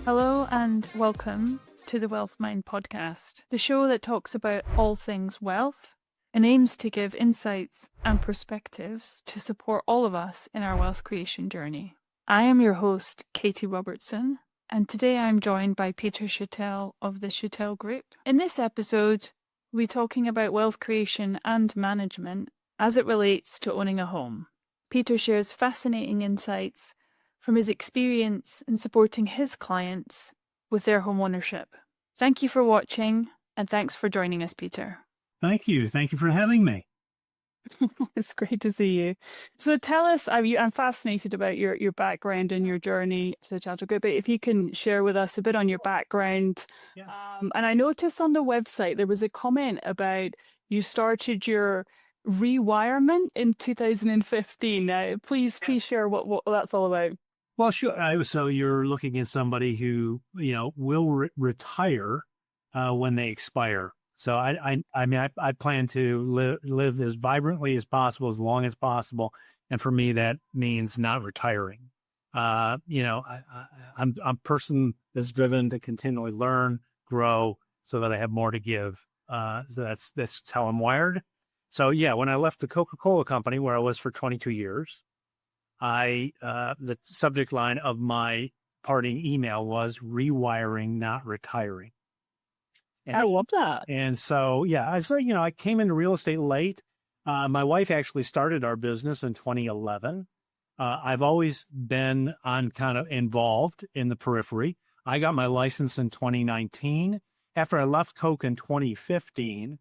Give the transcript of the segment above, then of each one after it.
Hello and welcome to the Wealth Mind podcast, the show that talks about all things wealth and aims to give insights and perspectives to support all of us in our wealth creation journey. I am your host, Katie Robertson, and today I'm joined by Peter Chatel of the Chatel Group. In this episode, we'll be talking about wealth creation and management as it relates to owning a home. Peter shares fascinating insights from his experience in supporting his clients with their home ownership. Thank you for watching, and thanks for joining us, Peter. Thank you. Thank you for having me. It's great to see you. So tell us, I'm fascinated about your background and your journey to the Chatel Group. But if you can share with us a bit on your background. Yeah. And I noticed on the website there was a comment about you started your Rewirement in 2015. Now, please share what that's all about. Well, sure. So you're looking at somebody who, will retire when they expire. So I plan to live as vibrantly as possible, as long as possible. And for me, that means not retiring. I'm a person that's driven to continually learn, grow, so that I have more to give. So that's how I'm wired. So yeah, when I left the Coca-Cola company where I was for 22 years, the subject line of my parting email was rewiring, not retiring. And I love that. And so, yeah, I came into real estate late. My wife actually started our business in 2011. I've always been kind of involved in the periphery. I got my license in 2019. After I left Coke in 2015,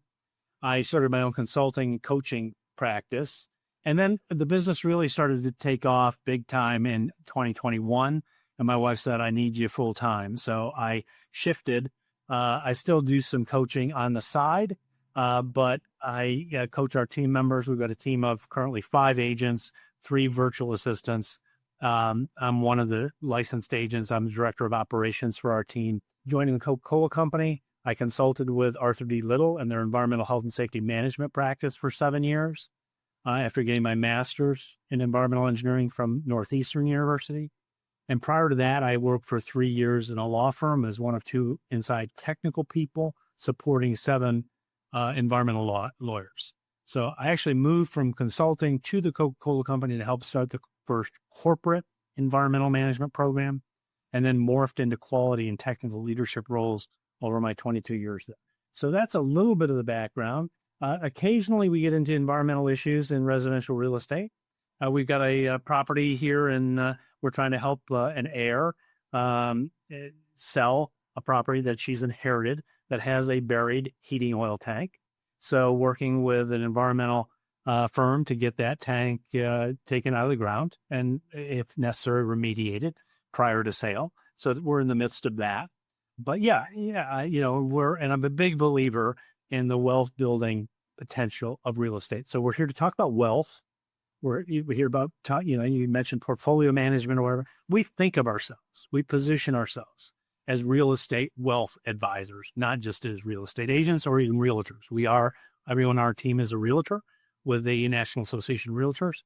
I started my own consulting and coaching practice. And then the business really started to take off big time in 2021. And my wife said, I need you full time. So I shifted. I still do some coaching on the side, but I coach our team members. We've got a team of currently 5 agents, 3 virtual assistants. I'm one of the licensed agents. I'm the director of operations for our team. Joining the Coca-Cola company, I consulted with Arthur D. Little and their environmental health and safety management practice for 7 years. After getting my master's in environmental engineering from Northeastern University. And prior to that, I worked for 3 years in a law firm as one of 2 inside technical people supporting 7 environmental lawyers. So I actually moved from consulting to the Coca-Cola company to help start the first corporate environmental management program, and then morphed into quality and technical leadership roles over my 22 years there. So that's a little bit of the background. Occasionally we get into environmental issues in residential real estate. We've got a property here and we're trying to help an heir sell a property that she's inherited that has a buried heating oil tank. So working with an environmental firm to get that tank taken out of the ground and, if necessary, remediated prior to sale. So we're in the midst of that. But I'm a big believer in the wealth building potential of real estate. So we're here to talk about wealth. We're here about, you mentioned portfolio management or whatever. We think of ourselves, we position ourselves as real estate wealth advisors, not just as real estate agents or even realtors. Everyone on our team is a realtor with the National Association of Realtors.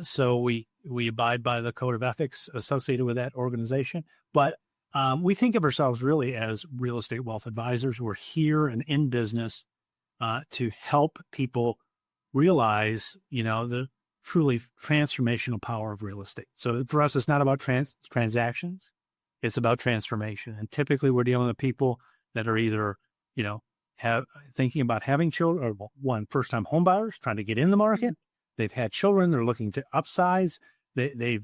So we abide by the code of ethics associated with that organization. But we think of ourselves really as real estate wealth advisors. We're here and in business to help people realize, the truly transformational power of real estate. So for us, it's not about transactions. It's about transformation. And typically we're dealing with people that are either, thinking about having children, or first-time home buyers trying to get in the market. They've had children. They're looking to upsize. They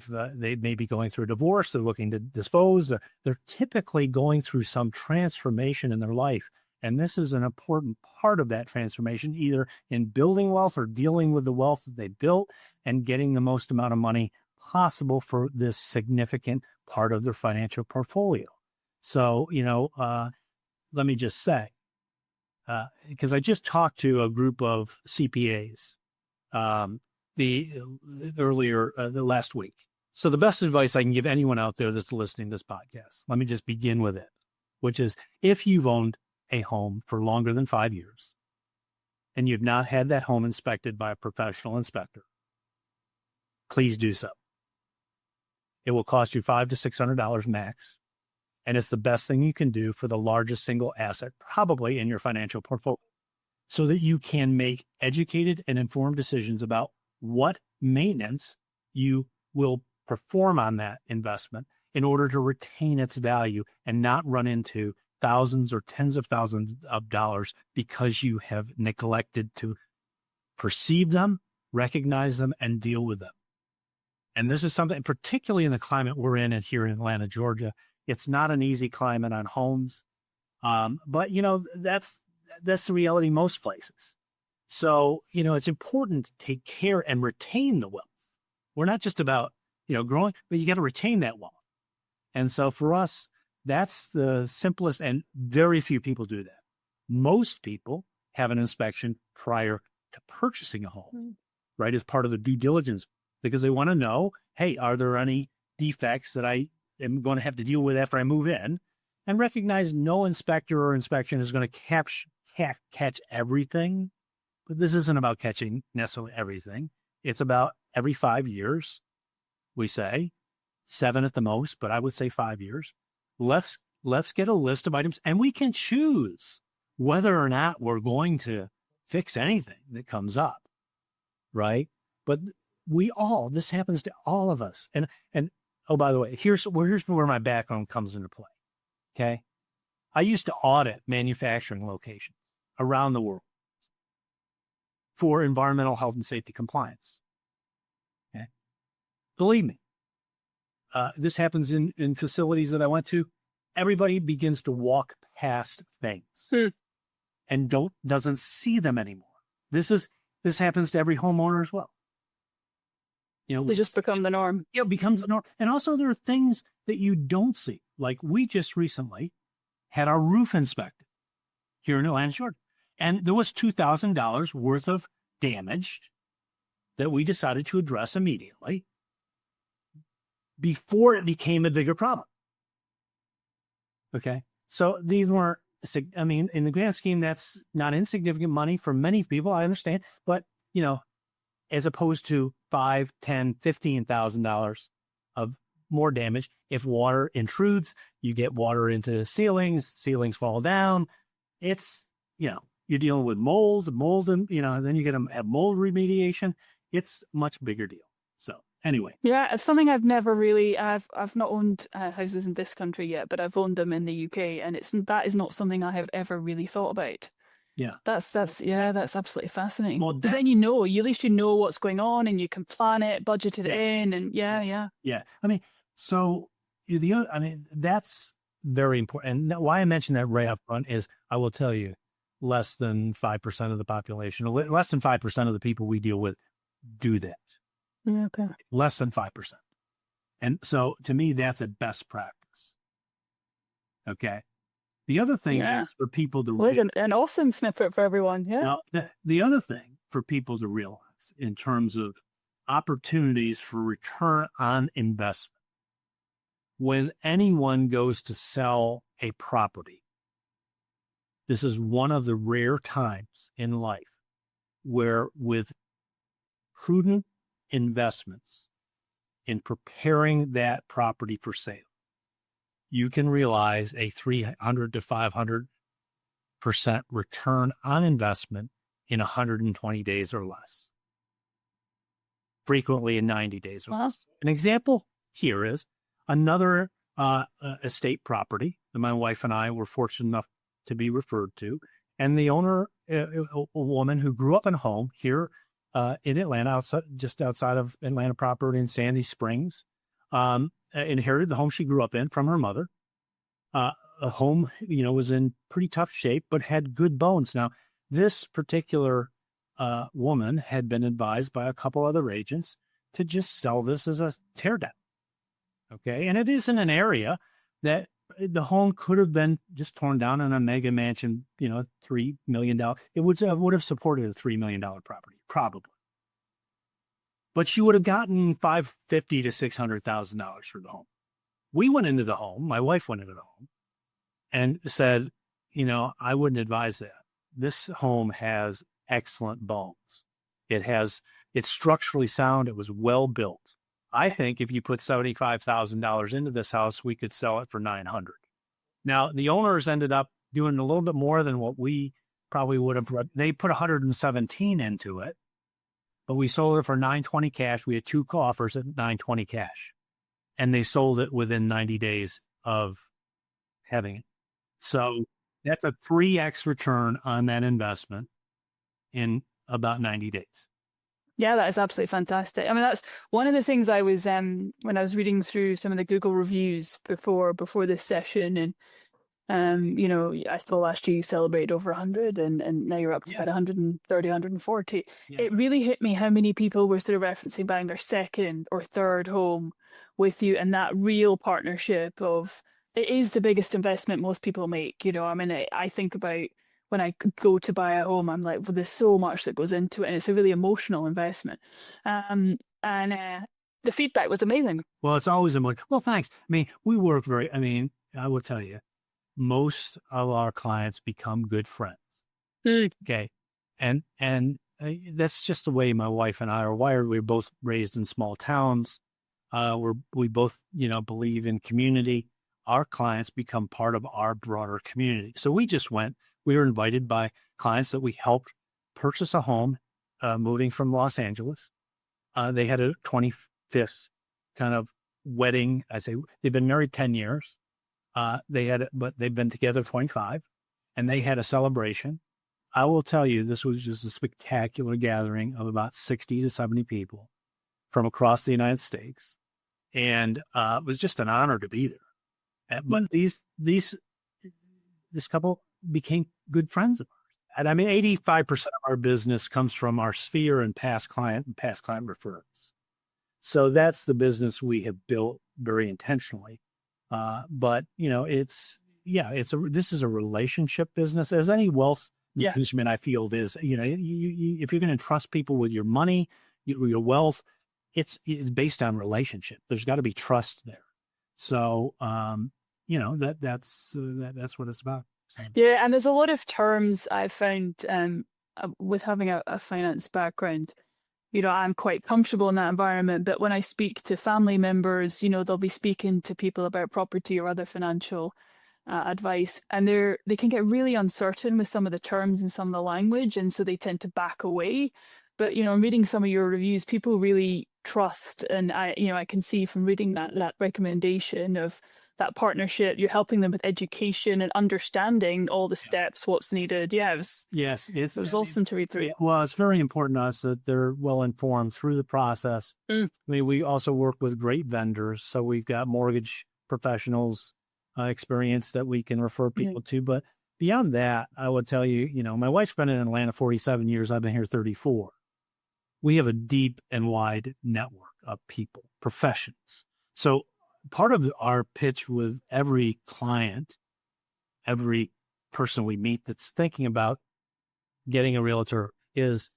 may be going through a divorce. They're looking to dispose. They're typically going through some transformation in their life. And this is an important part of that transformation, either in building wealth or dealing with the wealth that they built and getting the most amount of money possible for this significant part of their financial portfolio. So, let me just say, because I just talked to a group of CPAs the last week. So the best advice I can give anyone out there that's listening to this podcast, let me just begin with it, which is if you've owned a home for longer than 5 years and you've not had that home inspected by a professional inspector, please do so. It will cost you $500 to $600 max. And it's the best thing you can do for the largest single asset, probably in your financial portfolio, so that you can make educated and informed decisions about what maintenance you will perform on that investment in order to retain its value and not run into thousands or tens of thousands of dollars because you have neglected to perceive them, recognize them, and deal with them. And this is something, particularly in the climate we're in and here in Atlanta, Georgia, it's not an easy climate on homes. But, that's the reality most places. So, it's important to take care and retain the wealth. We're not just about, growing, but you got to retain that wealth. And so for us, that's the simplest, and very few people do that. Most people have an inspection prior to purchasing a home, right, as part of the due diligence, because they want to know, hey, are there any defects that I am going to have to deal with after I move in? And recognize no inspector or inspection is going to catch everything. But this isn't about catching necessarily everything. It's about every 5 years, we say, 7 at the most, but I would say 5 years. Let's get a list of items, and we can choose whether or not we're going to fix anything that comes up, right? But this happens to all of us. And oh, by the way, here's where my background comes into play. Okay. I used to audit manufacturing locations around the world for environmental health and safety compliance. Okay. Believe me, this happens in facilities that I went to. Everybody begins to walk past things and doesn't see them anymore. This happens to every homeowner as well. They just become the norm. It becomes the norm. And also there are things that you don't see. Like we just recently had our roof inspected here in Atlanta, Georgia. And there was $2,000 worth of damage that we decided to address immediately before it became a bigger problem. Okay. So these weren't, in the grand scheme, that's not insignificant money for many people. I understand. But, as opposed to $5,000, $10,000, $15,000 of more damage. If water intrudes, you get water into ceilings fall down. It's, you're dealing with mold, and, then you get to have mold remediation. It's a much bigger deal. So anyway. Yeah, it's something I've never really, I've not owned houses in this country yet, but I've owned them in the UK, and that is not something I have ever really thought about. Yeah. That's absolutely fascinating. Well, because then at least you know what's going on, and you can plan it, budget it in, and yeah. Yeah. So that's very important. And why I mentioned that right up front is, I will tell you, less than 5% of the population, less than 5% of the people we deal with do that. Yeah, okay. Less than 5%. And so to me, that's a best practice. Okay. The other thing is for people to realize, an awesome snippet for everyone. Yeah. Now, the other thing for people to realize in terms of opportunities for return on investment, when anyone goes to sell a property, this is one of the rare times in life where, with prudent investments in preparing that property for sale, you can realize a 300 to 500% return on investment in 120 days or less. Frequently in 90 days or less. An example here is another estate property that my wife and I were fortunate enough to be referred to. And the owner, a woman who grew up in a home here in Atlanta, just outside of Atlanta proper in Sandy Springs, inherited the home she grew up in from her mother. A home, was in pretty tough shape, but had good bones. Now, this particular woman had been advised by a couple other agents to just sell this as a teardown. Okay. And it is in an area that the home could have been just torn down in a mega mansion, $3 million. It would have supported a $3 million property, probably. But she would have gotten $550,000 to $600,000 for the home. We went into the home. My wife went into the home and said, I wouldn't advise that. This home has excellent bones. It's structurally sound. It was well built. I think if you put $75,000 into this house, we could sell it for $900,000. Now, the owners ended up doing a little bit more than what we probably would have. They put 117 into it, but we sold it for 920 cash. We had 2 offers at 920 cash, and they sold it within 90 days of having it. So that's a 3x return on that investment in about 90 days. Yeah, that is absolutely fantastic. I mean, that's one of the things I was when I was reading through some of the Google reviews before this session, and you know, I saw last year you celebrated over 100, and now you're up to about 130, 140. Yeah. It really hit me how many people were sort of referencing buying their second or third home with you, and that real partnership of it is the biggest investment most people make. You know, I mean, I think about when I go to buy a home, I'm like, well, there's so much that goes into it, and it's a really emotional investment. And the feedback was amazing. Well, it's always well, thanks. I mean, we work I will tell you, most of our clients become good friends. Okay. And that's just the way my wife and I are wired. We're both raised in small towns. We both, believe in community. Our clients become part of our broader community. So we were invited by clients that we helped purchase a home, moving from Los Angeles. They had a 25th kind of wedding. I say they've been married 10 years. But they've been together 25, and they had a celebration. I will tell you, this was just a spectacular gathering of about 60 to 70 people from across the United States. And it was just an honor to be there. But this couple became good friends of ours. And I mean, 85% of our business comes from our sphere and past client referrals. So that's the business we have built very intentionally. But this is a relationship business, as any wealth management I feel is. If you're going to trust people with your money, your wealth, it's based on relationship. There's got to be trust there. So that's what it's about. So. Yeah, and there's a lot of terms I've found with having a finance background. I'm quite comfortable in that environment, but when I speak to family members, they'll be speaking to people about property or other financial advice, and they can get really uncertain with some of the terms and some of the language, and so they tend to back away. But I'm reading some of your reviews, people really trust, and I can see from reading that recommendation of that partnership, you're helping them with education and understanding all the steps, what's needed. It was awesome to read through. Well, it's very important to us that they're well informed through the process. I mean, we also work with great vendors, so we've got mortgage professionals experience that we can refer people to. But beyond that, I would tell you, my wife's been in Atlanta 47 years. I've been here 34. We have a deep and wide network of people, professionals. So part of our pitch with every client, every person we meet that's thinking about getting a realtor is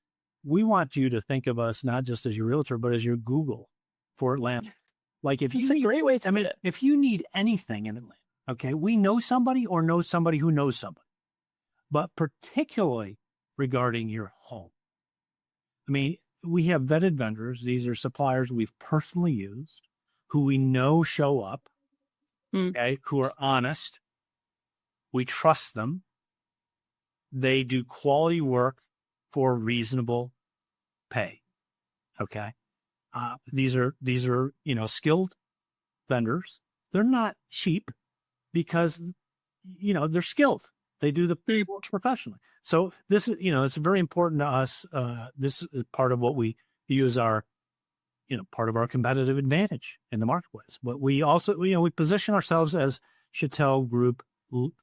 we want you to think of us not just as your realtor, but as your Google for Atlanta. Like it's a great way to put it. If you need anything in Atlanta, okay, we know somebody or know somebody who knows somebody, but particularly regarding your home. I mean, we have vetted vendors. These are suppliers we've personally used, who we know show up, okay, who are honest. We trust them. They do quality work for reasonable pay. Okay. These are, skilled vendors. They're not cheap because, they're skilled. They do the work professionally. So this is, it's very important to us. This is part of what we use part of our competitive advantage in the marketplace. But we also, we position ourselves as Chatel Group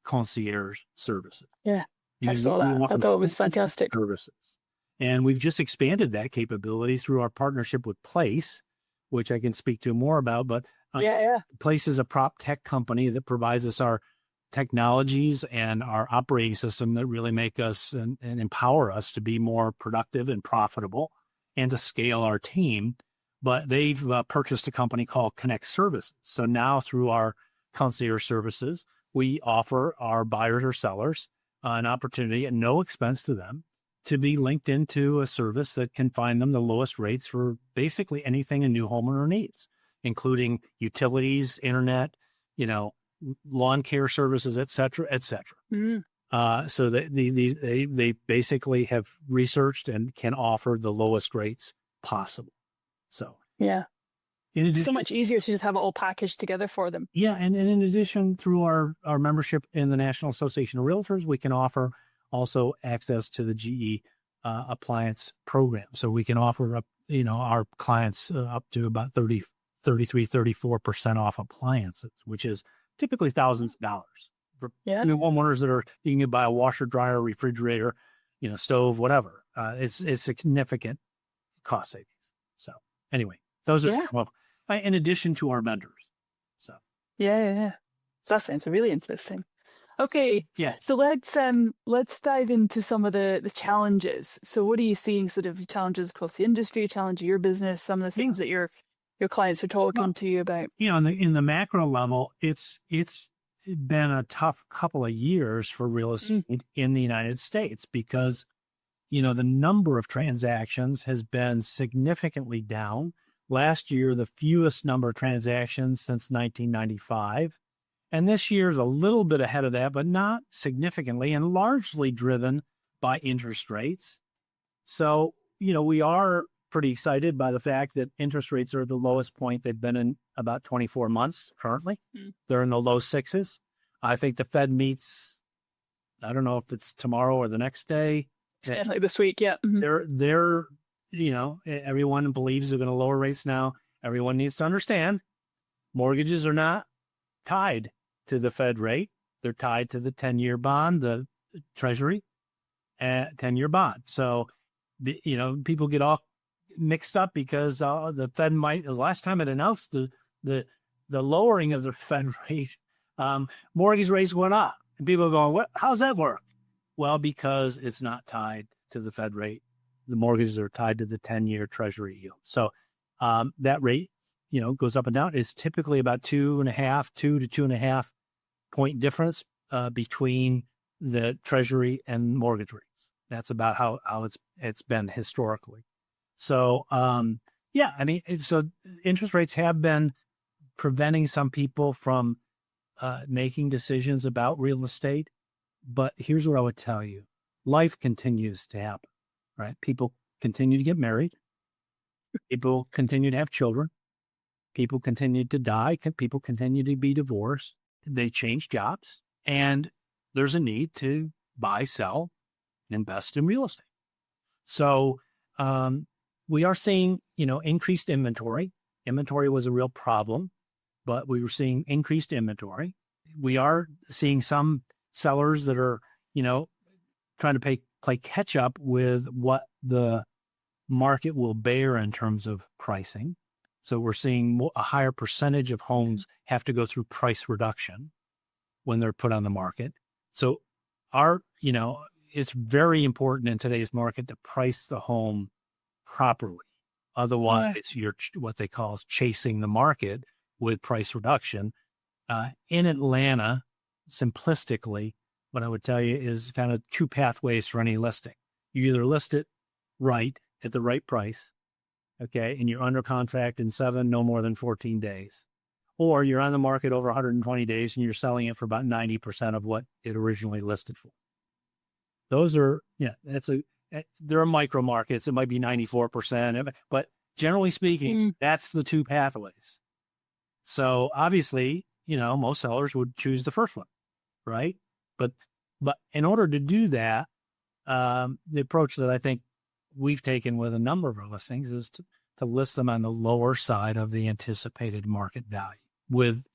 concierge services. Yeah, I saw that. I thought it was fantastic. Services. And we've just expanded that capability through our partnership with Place, which I can speak to more about. But Place is a prop tech company that provides us our technologies and our operating system that really make us and empower us to be more productive and profitable and to scale our team. But they've purchased a company called Connect Services. So now through our concierge services, we offer our buyers or sellers an opportunity at no expense to them to be linked into a service that can find them the lowest rates for basically anything a new homeowner needs, including utilities, internet, lawn care services, et cetera, et cetera. Mm. So they basically have researched and can offer the lowest rates possible. So Yeah. in It's so addition, much easier to just have it all packaged together for them. yeah, and in addition, through our membership in the National Association of Realtors, we can offer also access to the GE appliance program. So we can offer up, our clients up to about 34% off appliances, which is typically thousands of dollars. For homeowners that are, you can buy a washer, dryer, refrigerator, stove, whatever. It's significant cost savings. So anyway, those are some of, in addition to our vendors. So yeah. That sounds really interesting. Okay, yeah. So let's dive into some of the challenges. So what are you seeing, sort of challenges across the industry, challenge of your business, some of the things that your clients are talking to you about? In the macro level, it's been a tough couple of years for real estate in the United States because, the number of transactions has been significantly down. Last year, the fewest number of transactions since 1995. And this year is a little bit ahead of that, but not significantly, and largely driven by interest rates. So, we are pretty excited by the fact that interest rates are at the lowest point they've been in about 24 months currently. They're in the low sixes. I think the Fed meets, I don't know if it's tomorrow or the next day. It's definitely this week, yeah. They're everyone believes they're going to lower rates now. Everyone needs to understand mortgages are not tied to the Fed rate. They're tied to the 10-year bond, the Treasury 10-year bond. So, people get all mixed up because the Fed last time it announced the lowering of the Fed rate, mortgage rates went up. And people are going, how's that work? Well, because it's not tied to the Fed rate. The mortgages are tied to the 10-year Treasury yield. So that rate, goes up and down. It's typically about 2 to 2.5 point difference between the Treasury and mortgage rates. That's about how it's been historically. So, so interest rates have been preventing some people from making decisions about real estate. But here's what I would tell you. Life continues to happen, right? People continue to get married. People continue to have children. People continue to die. People continue to be divorced. They change jobs. And there's a need to buy, sell, invest in real estate. So we are seeing, increased inventory. Inventory was a real problem, but we were seeing increased inventory. We are seeing some sellers that are, trying to play catch up with what the market will bear in terms of pricing. So we're seeing a higher percentage of homes have to go through price reduction when they're put on the market. So it's very important in today's market to price the home properly. Otherwise, you're what they call chasing the market with price reduction. In Atlanta, simplistically, what I would tell you is kind of two pathways for any listing. You either list it right at the right price, okay, and you're under contract in no more than 14 days. Or you're on the market over 120 days and you're selling it for about 90% of what it originally listed for. Those are, there are micro markets. It might be 94%, but generally speaking, that's the two pathways. So obviously, most sellers would choose the first one, right? But in order to do that, the approach that I think we've taken with a number of our listings is to list them on the lower side of the anticipated market value.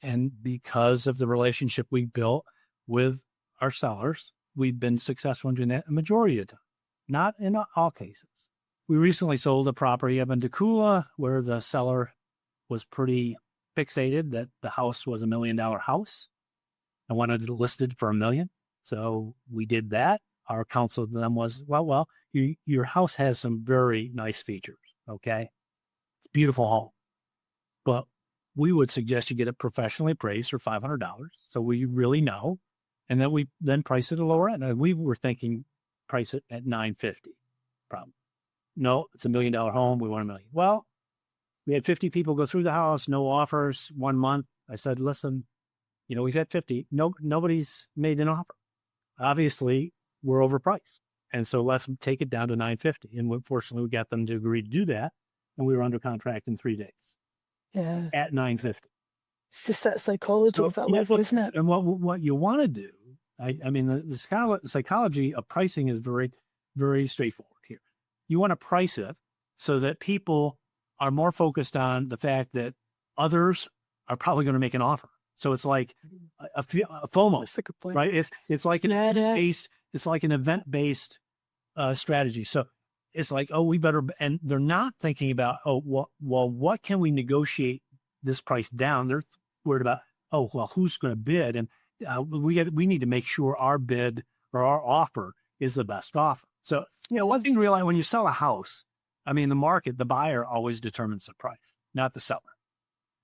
And because of the relationship we built with our sellers, we've been successful in doing that a majority of the time, not in all cases. We recently sold a property up in Decula where the seller was pretty fixated that the house was $1 million house. I wanted it listed for $1 million. So we did that. Our counsel to them was, your house has some very nice features. Okay. It's a beautiful home, but we would suggest you get it professionally appraised for $500. So we really know. And then we price it at a lower end. We were thinking price it at $950. Problem. No, it's $1 million home. We want $1 million. Well, we had 50 people go through the house, no offers, 1 month. I said, listen, we've had 50. Nobody's made an offer. Obviously, we're overpriced. And so let's take it down to 950. And fortunately, we got them to agree to do that. And we were under contract in 3 days. Yeah. At 950. It's just that psychology of that level, isn't it? And what you want to do, I mean, the psychology of pricing is very, very straightforward here. You want to price it so that people are more focused on the fact that others are probably going to make an offer. So it's like a FOMO, That's a good point. right? It's like an event-based strategy. So it's like, oh, we better, and they're not thinking about, oh, well, what can we negotiate this price down? They're worried about, oh, well, who's going to bid? And we need to make sure our bid or our offer is the best offer. So, one thing to realize when you sell a house, I mean, the buyer always determines the price, not the seller.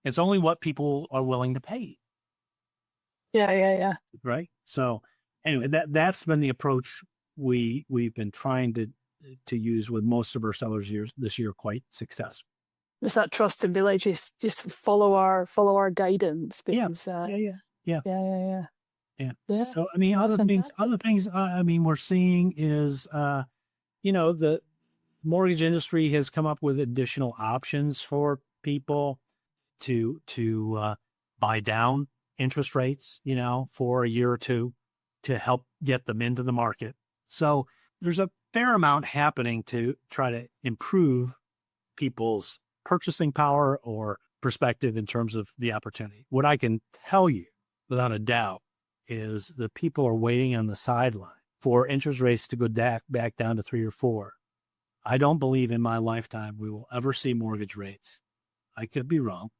It's only what people are willing to pay. Yeah. Right. So anyway, that's been the approach we've been trying to use with most of our sellers this year, quite successful. It's that trust and be like, just follow our guidance. Because, Yeah. So I mean, That's other things. I mean, we're seeing is, the mortgage industry has come up with additional options for people to buy down interest rates, for a year or two to help get them into the market. So there's a fair amount happening to try to improve people's purchasing power or perspective in terms of the opportunity. What I can tell you without a doubt is that people are waiting on the sideline for interest rates to go back down to 3 or 4. I don't believe in my lifetime we will ever see mortgage rates. I could be wrong.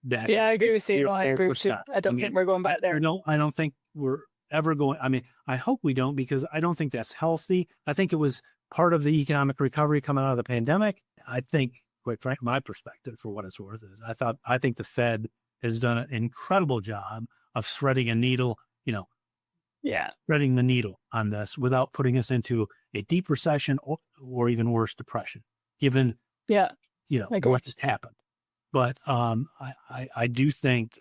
Yeah, I agree with you. I agree with you. I don't think we're going back there. No, I don't think we're ever going. I mean, I hope we don't, because I don't think that's healthy. I think it was part of the economic recovery coming out of the pandemic. I think, quite frankly, my perspective, for what it's worth, is I think the Fed has done an incredible job of threading a needle, threading the needle on this without putting us into a deep recession or even worse, depression, given, what just happened. But I do think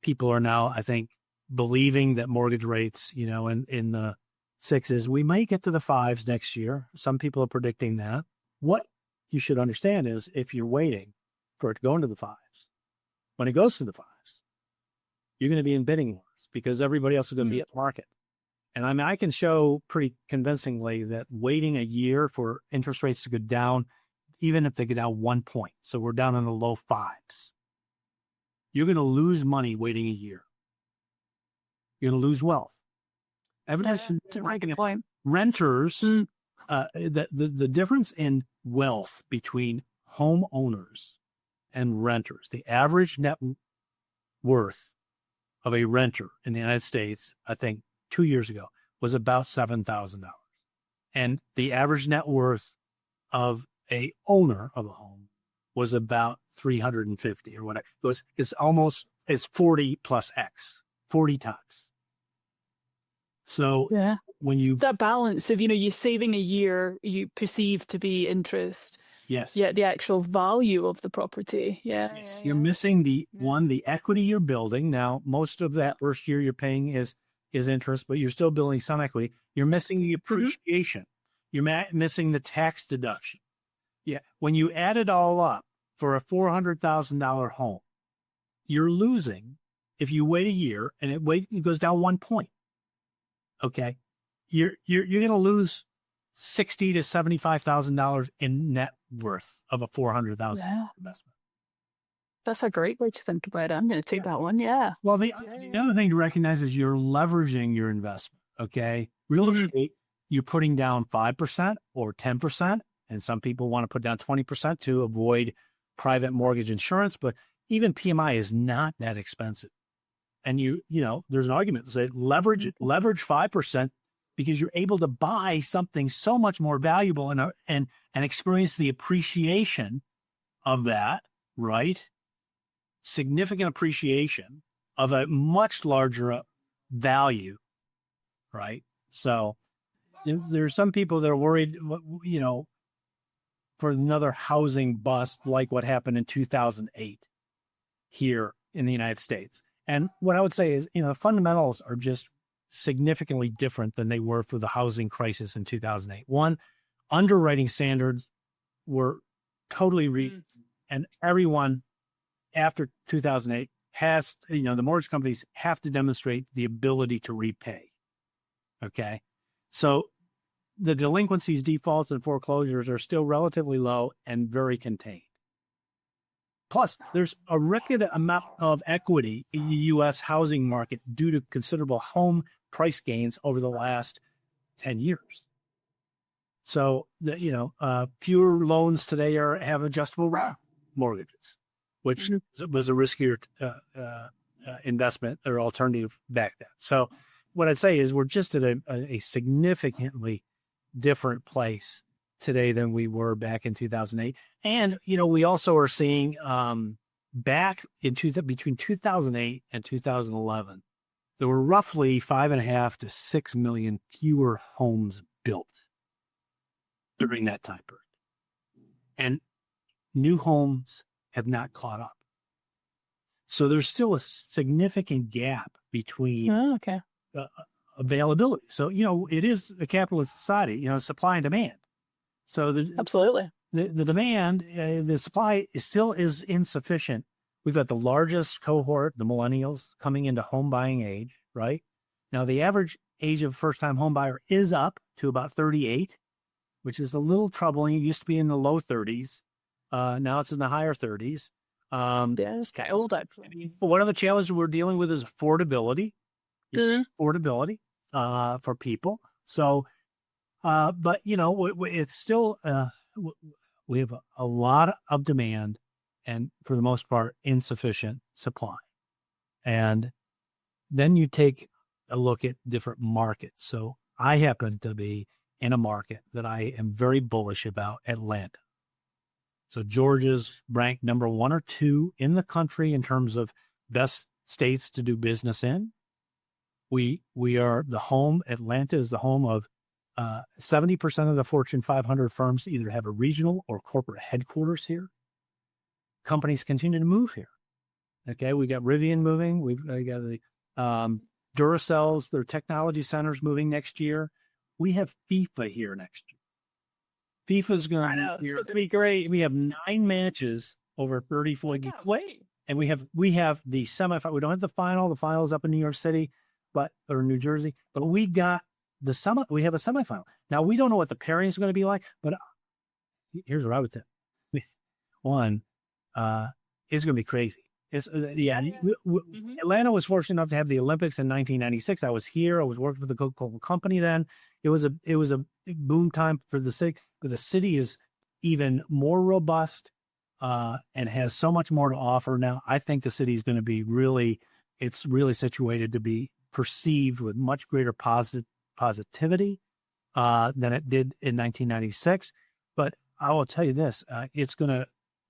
people are now, I think, believing that mortgage rates, in the 6s, we might get to the 5s next year. Some people are predicting that. What you should understand is if you're waiting for it to go into the 5s, when it goes to the 5s, you're going to be in bidding wars because everybody else is going to be at the market. And I mean, I can show pretty convincingly that waiting a year for interest rates to go down, even if they go down 1 point, so we're down in the low 5s, you're going to lose money waiting a year. You're going to lose wealth. Evidence, renters, the difference in wealth between homeowners and renters, the average net worth of a renter in the United States, I think 2 years ago, was about $7,000. And the average net worth of a owner of a home was about 350 or whatever. It's 40 plus X, 40 times. So when you that balance of, you're saving a year, you perceive to be interest. Yes. Yet the actual value of the property. Yes. You're missing the equity you're building. Now, most of that first year you're paying is interest, but you're still building some equity. You're missing the appreciation. You're missing the tax deduction. Yeah. When you add it all up for a $400,000 home, you're losing, if you wait a year and it goes down 1 point. Okay. You're going to lose $60,000 to $75,000 in net worth of a $400,000 investment. That's a great way to think about it. I'm going to take that one. Yeah. Well, the other thing to recognize is you're leveraging your investment. Okay. Real estate, you're putting down 5% or 10%. And some people want to put down 20% to avoid private mortgage insurance. But even PMI is not that expensive. And there's an argument to say leverage 5%. Because you're able to buy something so much more valuable and experience the appreciation of that, right? Significant appreciation of a much larger value, right? So there's some people that are worried, for another housing bust like what happened in 2008 here in the United States. And what I would say is, the fundamentals are just significantly different than they were for the housing crisis in 2008. One, underwriting standards were totally and everyone after 2008 has, the mortgage companies have to demonstrate the ability to repay. Okay. So the delinquencies, defaults, and foreclosures are still relatively low and very contained. Plus, there's a record amount of equity in the U.S. housing market due to considerable home price gains over the last 10 years. So, fewer loans today have adjustable rate mortgages, which was a riskier investment or alternative back then. So what I'd say is we're just at a significantly different place today than we were back in 2008. And, we also are seeing back in between 2008 and 2011, there were roughly 5.5 to 6 million fewer homes built during that time period. And new homes have not caught up. So there's still a significant gap between availability. So, it is a capitalist society, supply and demand. So absolutely. The demand, the supply still is insufficient. We've got the largest cohort, the millennials, coming into home buying age, right? Now, the average age of first-time home buyer is up to about 38, which is a little troubling. It used to be in the low 30s. Now it's in the higher 30s. It's kind of old, actually. One of the challenges we're dealing with is affordability. Affordability for people. So, but, it's still, we have a lot of demand and, for the most part, insufficient supply. And then you take a look at different markets. So I happen to be in a market that I am very bullish about, Atlanta. So Georgia's ranked number 1 or 2 in the country in terms of best states to do business in. We are the home, Atlanta is the home of 70% of the Fortune 500 firms either have a regional or corporate headquarters here. Companies continue to move here. Okay, we got Rivian moving. We've got the Duracells, their technology centers moving next year. We have FIFA here next year. FIFA's going to be great. We have 9 matches over 34 games. Wait. And we have the semifinal. We don't have the final. The final's up in New York City, or New Jersey. But we got we have a semifinal. Now, we don't know what the pairings are going to be like, but here's what I would say. One, it's going to be crazy. It's Atlanta was fortunate enough to have the Olympics in 1996. I was here. I was working for the Coca-Cola company then. It was a boom time for the city, but the city is even more robust and has so much more to offer now. I think the city is going to be it's really situated to be perceived with much greater positivity than it did in 1996. But I will tell you this, it's going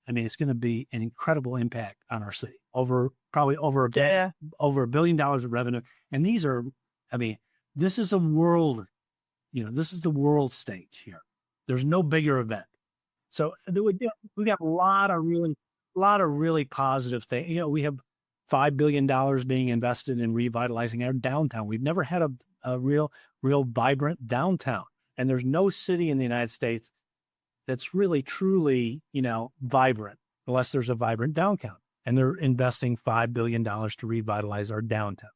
to be an incredible impact on our city, probably over $1 billion of revenue. And these are, this is a world, this is the world stage here. There's no bigger event. So we got a lot of really positive things. We have $5 billion being invested in revitalizing our downtown. We've never had a real vibrant downtown. And there's no city in the United States that's really, truly, vibrant unless there's a vibrant downtown. And they're investing $5 billion to revitalize our downtown.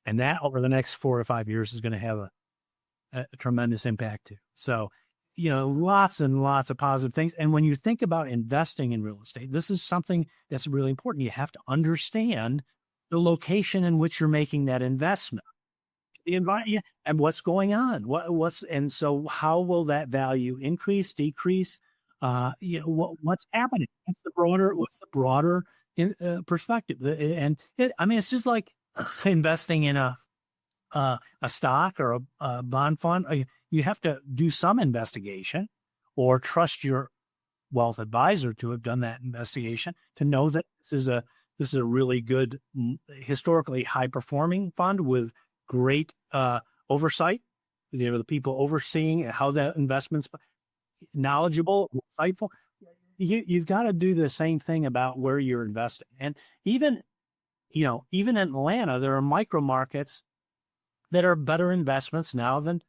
And that over the next 4 or 5 years is going to have a tremendous impact too. So, lots and lots of positive things. And when you think about investing in real estate, this is something that's really important. You have to understand the location in which you're making that investment, the environment, and what's going on. And so how will that value increase, decrease? What's happening? What's the broader perspective? And it's just like investing in a stock or a bond fund. You have to do some investigation or trust your wealth advisor to have done that investigation to know that this is a really good, historically high performing fund with great oversight. The people overseeing how that investment's knowledgeable, insightful. You've got to do the same thing about where you're investing. And even even in Atlanta, there are micro markets that are better investments now than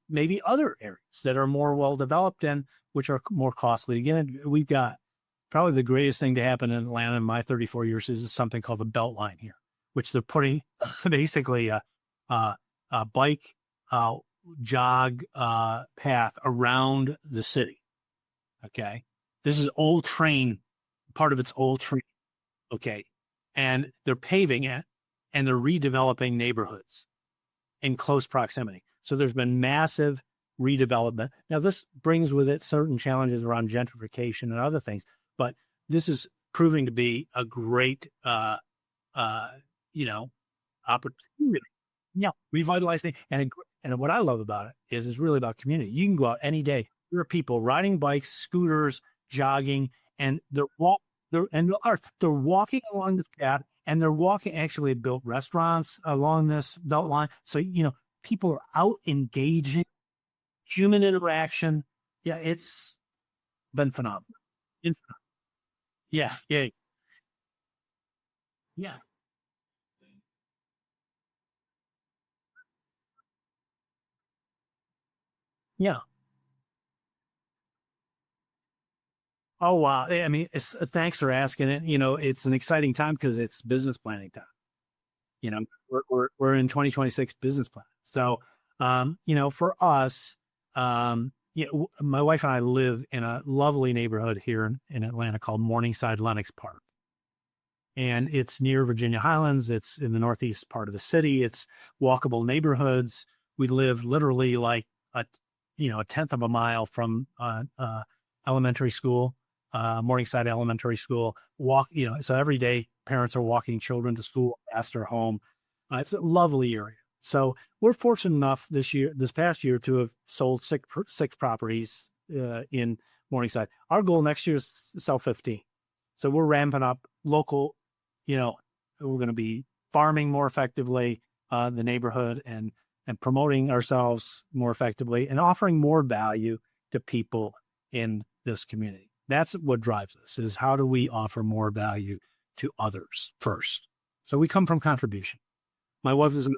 maybe other areas that are more well developed and which are more costly. Again, we've got probably the greatest thing to happen in Atlanta in my 34 years is something called the Beltline here, which they're putting basically a bike jog path around the city. Okay, this is old train, part of its old train. Okay, and they're paving it and they're redeveloping neighborhoods in close proximity. So there's been massive redevelopment. Now, this brings with it certain challenges around gentrification and other things, but this is proving to be a great, opportunity. Yeah, revitalizing. And what I love about it is it's really about community. You can go out any day. There are people riding bikes, scooters, jogging, and they're walking along this path, and they're walking. Actually, built restaurants along this belt line. So people are out engaging, human interaction. Yeah, it's been phenomenal. Yeah, yeah, yeah, yeah. Oh wow! I mean, thanks for asking it. It's an exciting time because it's business planning time. We're in 2026 business plan. So, for us, my wife and I live in a lovely neighborhood here in Atlanta called Morningside Lenox Park. And it's near Virginia Highlands. It's in the northeast part of the city. It's walkable neighborhoods. We live literally like a tenth of a mile from elementary school, Morningside Elementary School. So every day parents are walking children to school past their home. It's a lovely area. So we're fortunate enough this past year, to have sold six properties in Morningside. Our goal next year is to sell 15. So we're ramping up local. We're going to be farming more effectively the neighborhood and promoting ourselves more effectively and offering more value to people in this community. That's what drives us, is how do we offer more value to others first? So we come from contribution. My wife is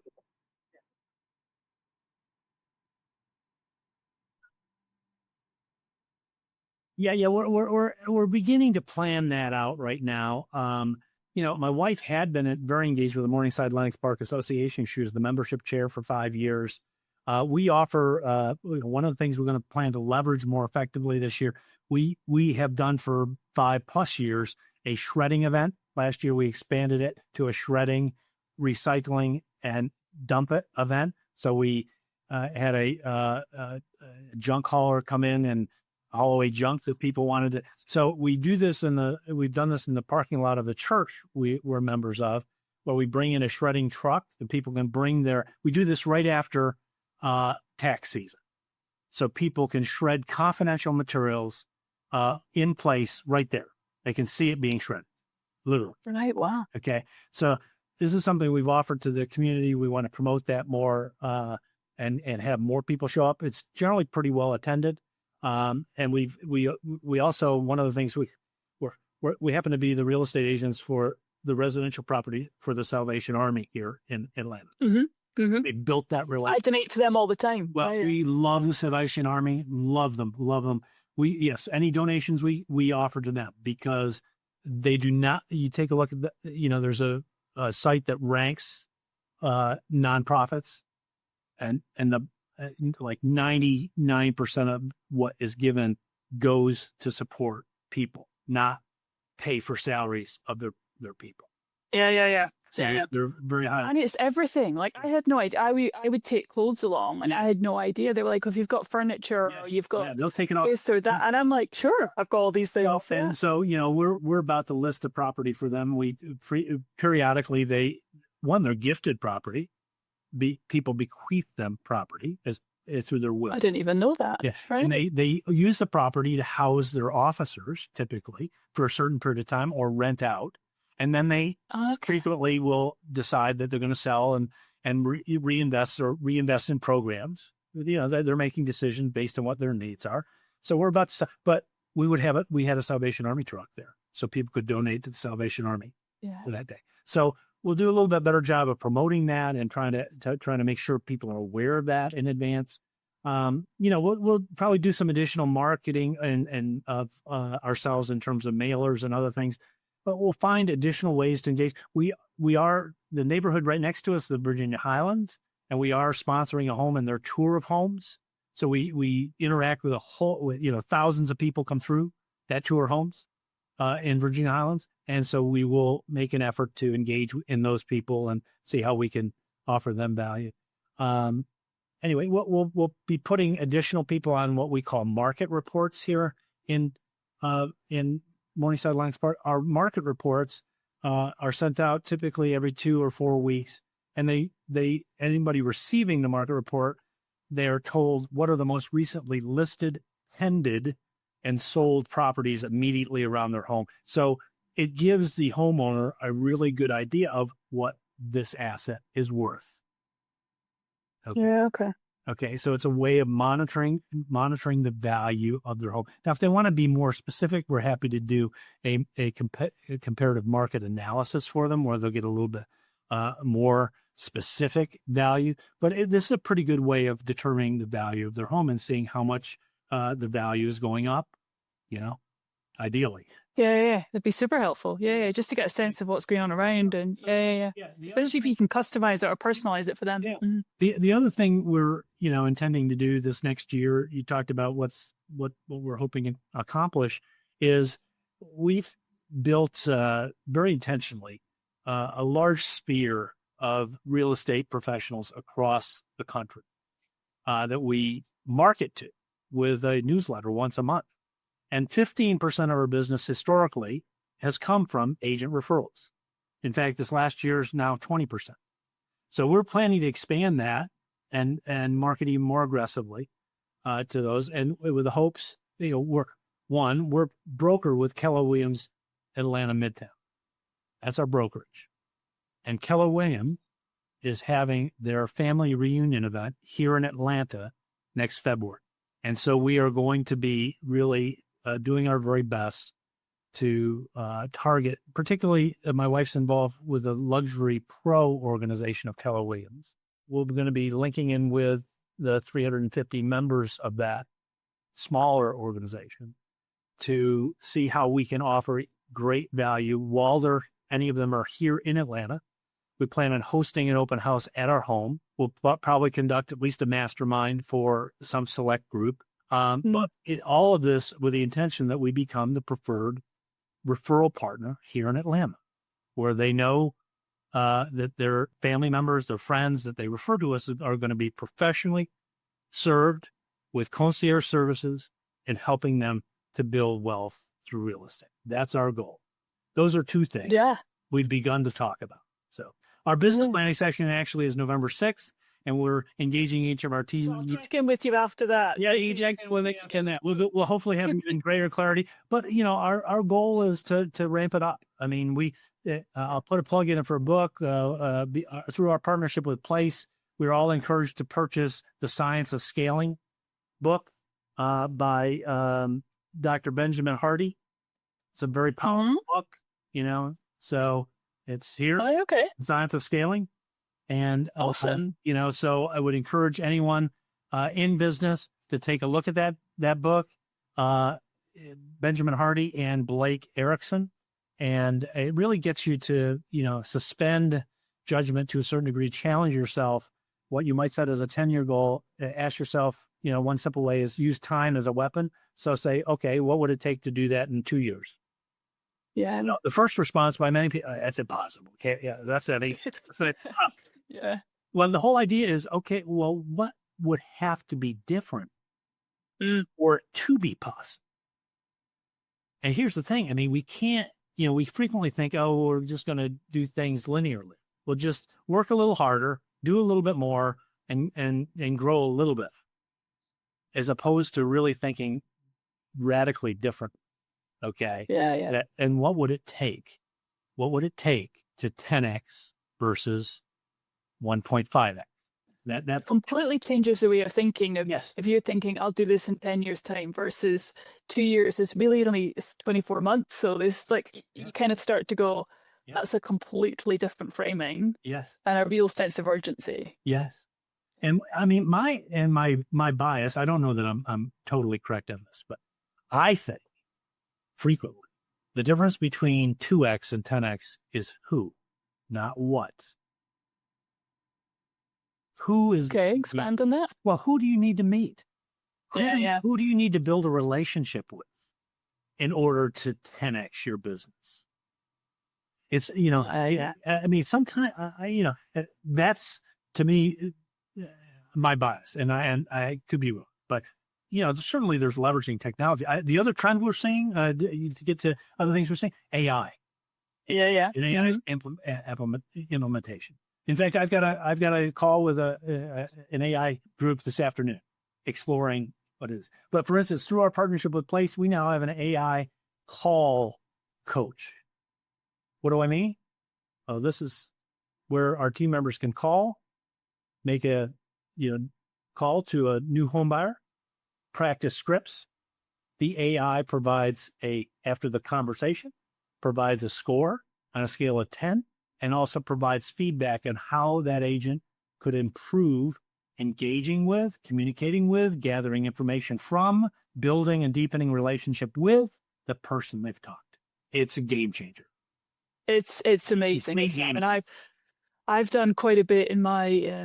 Yeah, we're beginning to plan that out right now. My wife had been very engaged with the Morningside Lenox Park Association. She was the membership chair for 5 years. We offer one of the things we're going to plan to leverage more effectively this year. We have done for 5+ years a shredding event. Last year we expanded it to a shredding, recycling, and dump it event. So we had a junk hauler come in and haul away junk that people wanted to. So we've done this in the parking lot of the church we're members of, where we bring in a shredding truck and people can bring we do this right after tax season. So people can shred confidential materials in place right there. They can see it being shredded, literally. Right. Wow. Okay. So this is something we've offered to the community. We want to promote that more and have more people show up. It's generally pretty well attended. And we also, one of the things we happen to be the real estate agents for the residential property for the Salvation Army here in Atlanta. Mm-hmm. Mm-hmm. They built that I relationship. donate to them all the time. Well, we love the Salvation Army. Love them. Any donations we offer to them, because they do not. You take a look at there's a site that ranks nonprofits, and the like 99% of what is given goes to support people, not pay for salaries of their people. Yeah. So they're very high. And it's everything. Like, I had no idea. I would take clothes along, and I had no idea. They were like, if you've got furniture, or you've got they'll take it off this or that, and I'm like, sure, I've got all these things. And so we're about to list a property for them. We periodically they're gifted property. People bequeath them property as through their will. I didn't even know that. Yeah, right. And they use the property to house their officers, typically for a certain period of time, or rent out. And then they frequently will decide that they're going to sell and reinvest in programs. They're making decisions based on what their needs are. So we're about to, but we had a Salvation Army truck there, so people could donate to the Salvation Army. for that day. So we'll do a little bit better job of promoting that and trying to make sure people are aware of that in advance. We'll probably do some additional marketing and of ourselves in terms of mailers and other things, but we'll find additional ways to engage. We are the neighborhood right next to us, the Virginia Highlands, and we are sponsoring a home in their tour of homes. So we interact with thousands of people come through that tour homes in Virginia Highlands. And so we will make an effort to engage in those people and see how we can offer them value. Anyway, we'll be putting additional people on what we call market reports here in Morningside Langs Park. Our market reports are sent out typically every 2 or 4 weeks, and anybody receiving the market report, they are told what are the most recently listed, pended, and sold properties immediately around their home. So it gives the homeowner a really good idea of what this asset is worth. Okay. Yeah, okay. Okay, so it's a way of monitoring the value of their home. Now, if they want to be more specific, we're happy to do a comparative market analysis for them, where they'll get a little bit more specific value. But this is a pretty good way of determining the value of their home and seeing how much the value is going up, ideally. Yeah. That'd be super helpful. Yeah, just to get a sense of what's going on around. And yeah. Especially if you can customize it or personalize it for them. Yeah. Mm-hmm. The other thing we're, intending to do this next year, you talked about what we're hoping to accomplish, is we've built very intentionally a large sphere of real estate professionals across the country that we market to with a newsletter once a month. And 15% of our business historically has come from agent referrals. In fact, this last year is now 20%. So we're planning to expand that and market even more aggressively to those. And with the hopes, we're broker with Keller Williams Atlanta Midtown. That's our brokerage. And Keller Williams is having their family reunion event here in Atlanta next February. And so we are going to be really doing our very best to target, particularly my wife's involved with the Luxury Pro organization of Keller Williams. We're going to be linking in with the 350 members of that smaller organization to see how we can offer great value while any of them are here in Atlanta. We plan on hosting an open house at our home. We'll probably conduct at least a mastermind for some select group. But all of this with the intention that we become the preferred referral partner here in Atlanta, where they know that their family members, their friends that they refer to us are going to be professionally served with concierge services and helping them to build wealth through real estate. That's our goal. Those are two things we've begun to talk about. So our business planning session actually is November 6th. And we're engaging each of our team. So I'll check in with you after that. Yeah, you check in with it. We'll hopefully have even greater clarity. But our goal is to ramp it up. I mean, I'll put a plug in for a book through our partnership with Place. We're all encouraged to purchase The Science of Scaling book by Dr. Benjamin Hardy. It's a very powerful book, So it's here. Oh, okay. The Science of Scaling. And awesome. So I would encourage anyone in business to take a look at that book, Benjamin Hardy and Blake Erickson. And it really gets you to, suspend judgment to a certain degree, challenge yourself. What you might set as a 10-year goal, ask yourself, one simple way is use time as a weapon. So say, okay, what would it take to do that in 2 years? Yeah. The first response by many people, that's impossible. Okay, yeah, that's that. Yeah. Well, the whole idea is, okay, well, what would have to be different for it to be possible? And here's the thing. I mean, we can't, we frequently think, oh, we're just going to do things linearly. We'll just work a little harder, do a little bit more, and grow a little bit, as opposed to really thinking radically different. Okay. Yeah. And what would it take? What would it take to 10x versus 1.5x? That's completely changes the way of thinking. Yes. If you're thinking, I'll do this in 10 years' time versus 2 years, it's really only 24 months. So there's you kind of start to go, Yeah. That's a completely different framing Yes. and a real sense of urgency. Yes. And I mean, my bias, I don't know that I'm totally correct on this, but I think frequently the difference between 2x and 10x is who, not what. Who is, Okay, expand on that. well, who do you need to meet? Yeah. Who do you need to build a relationship with in order to 10x your business? It's, I mean, sometimes, that's to me my bias, and I could be wrong, but certainly there's leveraging technology. The other trend we're seeing, to get to other things we're seeing, AI. Yeah. And AI implementation. In fact, I've got a call with an AI group this afternoon, exploring what it is. But for instance, through our partnership with Place, we now have an AI call coach. What do I mean? Oh, this is where our team members can call, make a call to a new home buyer, practice scripts. The AI provides after the conversation, provides a score on a scale of 10, and also provides feedback on how that agent could improve engaging with, communicating with, gathering information from, building and deepening relationship with the person they've talked. It's a game changer. It's amazing. And I've done quite a bit in my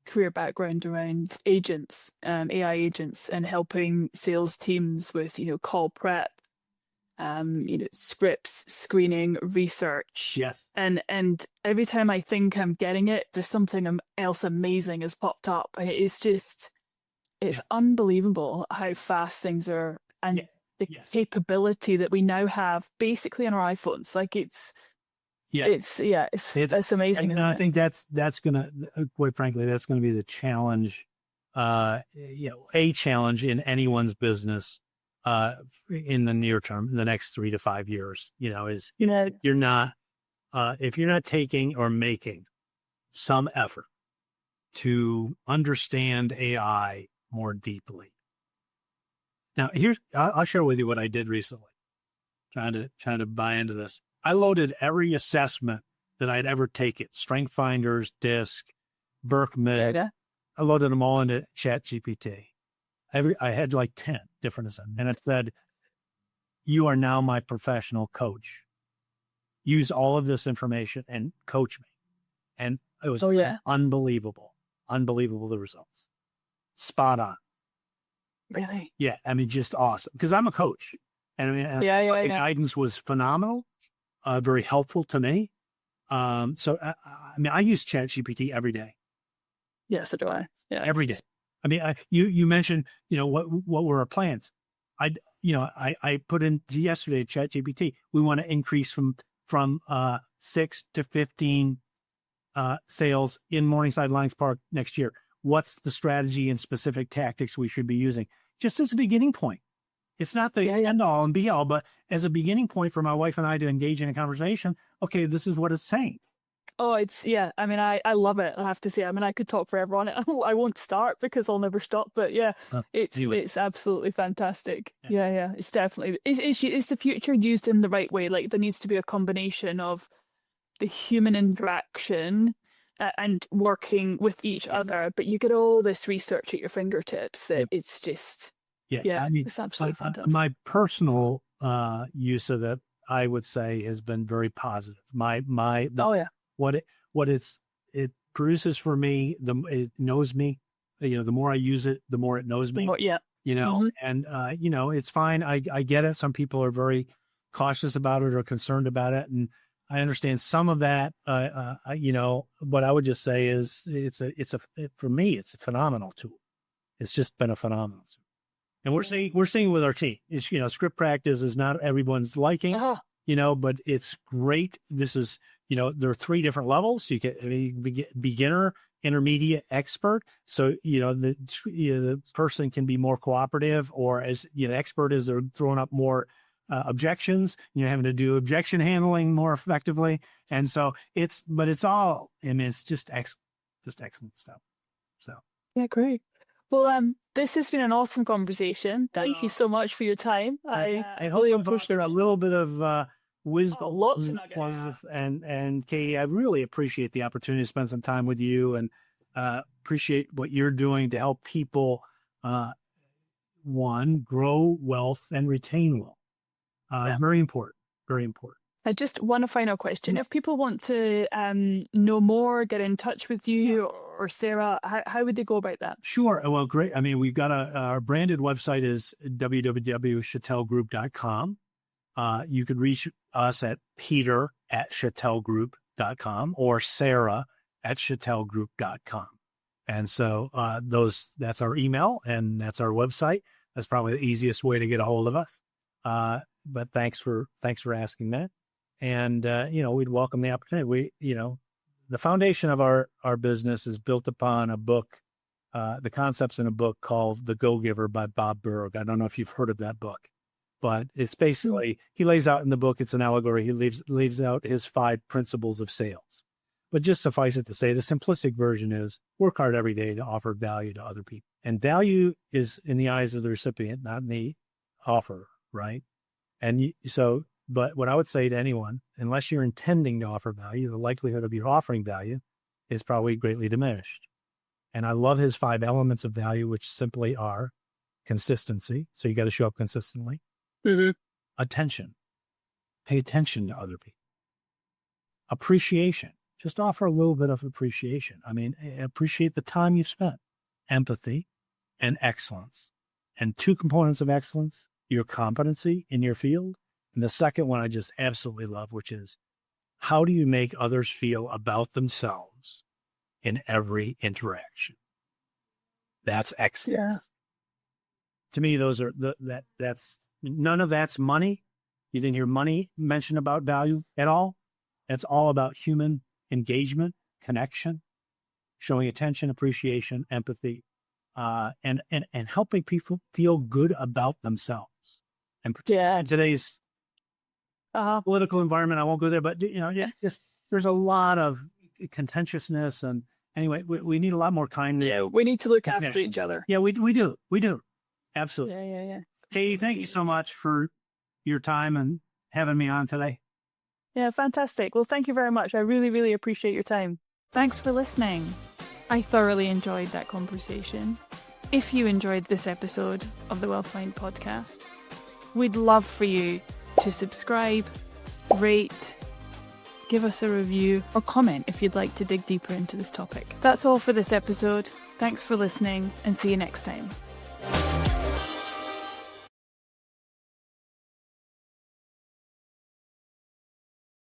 career background around agents, AI agents, and helping sales teams with call prep, scripts, screening, research. Yes. And every time I think I'm getting it, there's something else amazing has popped up. And it's unbelievable how fast things are, and the capability that we now have basically on our iPhones. Like it's amazing. And I think that's gonna, quite frankly, that's gonna be the challenge. A challenge in anyone's business in the near term, in the next 3 to 5 years, is you're not, if you're not taking or making some effort to understand AI more deeply. Now, I'll share with you what I did recently, trying to buy into this. I loaded every assessment that I'd ever taken, Strength Finders, DISC, Berkman. I loaded them all into ChatGPT. I had like 10 different assessments, and it said, "You are now my professional coach. Use all of this information and coach me." And it was unbelievable the results. Spot on. Really? Yeah, I mean, just awesome. Because I'm a coach, and I mean, guidance was phenomenal, very helpful to me. So I use ChatGPT every day. Yeah, so do I. Yeah, every day. I mean, you mentioned, what were our plans? I put in yesterday ChatGPT. We want to increase from 6 to 15 sales in Morningside Lions Park next year. What's the strategy and specific tactics we should be using? Just as a beginning point. It's not the end all and be all, but as a beginning point for my wife and I to engage in a conversation. Okay, this is what it's saying. Oh, I mean, I love it. I have to say, I mean, I could talk forever on it. I won't start because I'll never stop. But it's absolutely fantastic. Yeah. It's definitely, is the future used in the right way? Like there needs to be a combination of the human interaction and working with each other, but you get all this research at your fingertips that it's just, I mean, it's absolutely fantastic. My personal use of it, I would say, has been very positive. What it produces for me, it knows me. The more I use it, the more it knows me. And it's fine. I get it. Some people are very cautious about it or concerned about it, and I understand some of that. What I would just say is for me, it's a phenomenal tool. It's just been a phenomenal tool. And we're seeing with our team, script practice is not everyone's liking, but it's great. This is, there are 3 different levels. You get beginner, intermediate, expert. So, the person can be more cooperative, or as expert is they're throwing up more objections, having to do objection handling more effectively. And so it's all, I mean, it's just excellent stuff. So. Yeah, great. Well, this has been an awesome conversation. Thank you so much for your time. I hope I pushed a little bit of wisdom. Lots of nuggets. And Katie, I really appreciate the opportunity to spend some time with you, and appreciate what you're doing to help people, one, grow wealth and retain wealth. Very important, very important. Just one final question. If people want to know more, get in touch with you or Sarah, how would they go about that? Sure. Well, great. I mean, we've got our branded website is www.chatelgroup.com. You could reach us at peter@chatelgroup.com or sarah@chatelgroup.com. And so that's our email and that's our website. That's probably the easiest way to get a hold of us. But thanks for asking that. And, we'd welcome the opportunity. The foundation of our business is built upon a book, the concepts in a book called The Go-Giver by Bob Burg. I don't know if you've heard of that book, but it's basically, he lays out in the book, it's an allegory. He leaves out his 5 principles of sales. But just suffice it to say, the simplistic version is work hard every day to offer value to other people. And value is in the eyes of the recipient, not in the offer, right? And but what I would say to anyone, unless you're intending to offer value, the likelihood of you offering value is probably greatly diminished. And I love his 5 elements of value, which simply are consistency. So you got to show up consistently. Mm-hmm. Attention. Pay attention to other people. Appreciation. Just offer a little bit of appreciation. I mean, appreciate the time you've spent. Empathy and excellence. And 2 components of excellence, your competency in your field. And the second one I just absolutely love, which is how do you make others feel about themselves in every interaction? That's excellence. Yeah. To me, those are that's none of that's money. You didn't hear money mentioned about value at all. It's all about human engagement, connection, showing attention, appreciation, empathy, and helping people feel good about themselves. And in today's political environment, I won't go there, but there's a lot of contentiousness, and anyway, we need a lot more kindness. Yeah, we need to look after each other. Yeah, we do, absolutely. Yeah. Katie, thank you so much for your time and having me on today. Yeah, fantastic. Well, thank you very much. I really, really appreciate your time. Thanks for listening. I thoroughly enjoyed that conversation. If you enjoyed this episode of the Wealth Mind podcast, we'd love for you to subscribe, rate, give us a review, or comment if you'd like to dig deeper into this topic. That's all for this episode. Thanks for listening, and see you next time.